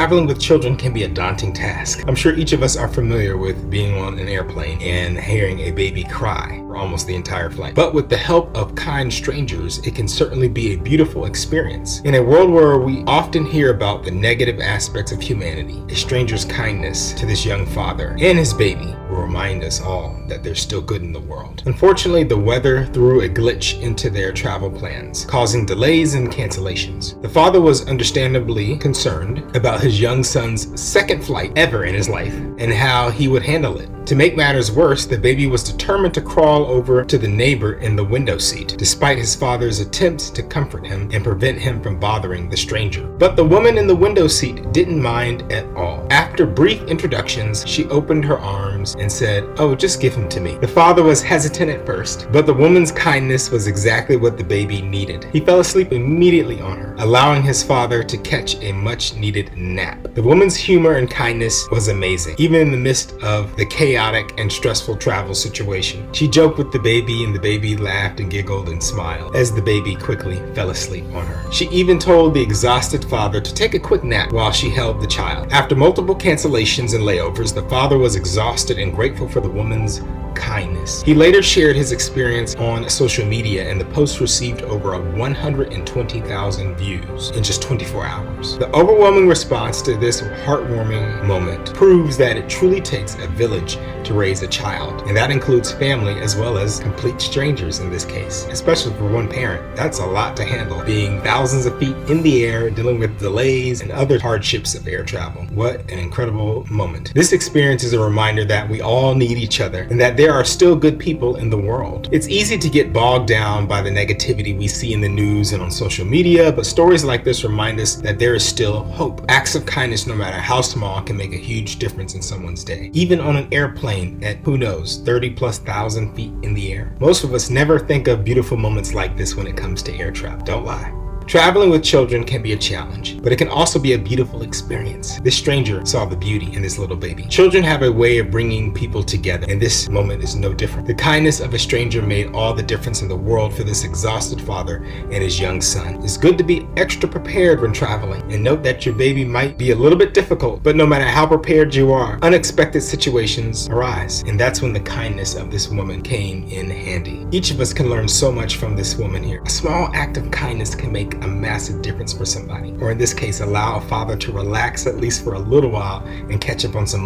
Traveling with children can be a daunting task. I'm sure each of us are familiar with being on an airplane and hearing a baby cry for almost the entire flight. But with the help of kind strangers, it can certainly be a beautiful experience. In a world where we often hear about the negative aspects of humanity, a stranger's kindness to this young father and his baby will remind us all that there's still good in the world. Unfortunately, the weather threw a glitch into their travel plans, causing delays and cancellations. The father was understandably concerned about his young son's second flight ever in his life and how he would handle it. To make matters worse, the baby was determined to crawl over to the neighbor in the window seat, despite his father's attempts to comfort him and prevent him from bothering the stranger. But the woman in the window seat didn't mind at all. After brief introductions, she opened her arms and said, "Oh, just give him to me." The father was hesitant at first, but the woman's kindness was exactly what the baby needed. He fell asleep immediately on her, allowing his father to catch a much-needed nap. The woman's humor and kindness was amazing, even in the midst of the chaotic and stressful travel situation. She joked with the baby and the baby laughed and giggled and smiled as the baby quickly fell asleep on her. She even told the exhausted father to take a quick nap while she held the child. After multiple cancellations and layovers, the father was exhausted and grateful for the woman's kindness. He later shared his experience on social media, and the post received over 120,000 views in just 24 hours. The overwhelming response to this heartwarming moment proves that it truly takes a village to raise a child, and that includes family as well as complete strangers in this case, especially for one parent. That's a lot to handle, being thousands of feet in the air, dealing with delays and other hardships of air travel. What an incredible moment. This experience is a reminder that we all need each other and that there are still good people in the world. It's easy to get bogged down by the negativity we see in the news and on social media, but stories like this remind us that there is still hope. Acts of kindness, no matter how small, can make a huge difference in someone's day. Even on an airplane at, who knows, 30,000+ feet in the air. Most of us never think of beautiful moments like this when it comes to air travel. Don't lie. Traveling with children can be a challenge, but it can also be a beautiful experience. This stranger saw the beauty in this little baby. Children have a way of bringing people together, and this moment is no different. The kindness of a stranger made all the difference in the world for this exhausted father and his young son. It's good to be extra prepared when traveling, and note that your baby might be a little bit difficult, but no matter how prepared you are, unexpected situations arise, and that's when the kindness of this woman came in handy. Each of us can learn so much from this woman here. A small act of kindness can make a massive difference for somebody, or in this case, allow a father to relax at least for a little while and catch up on some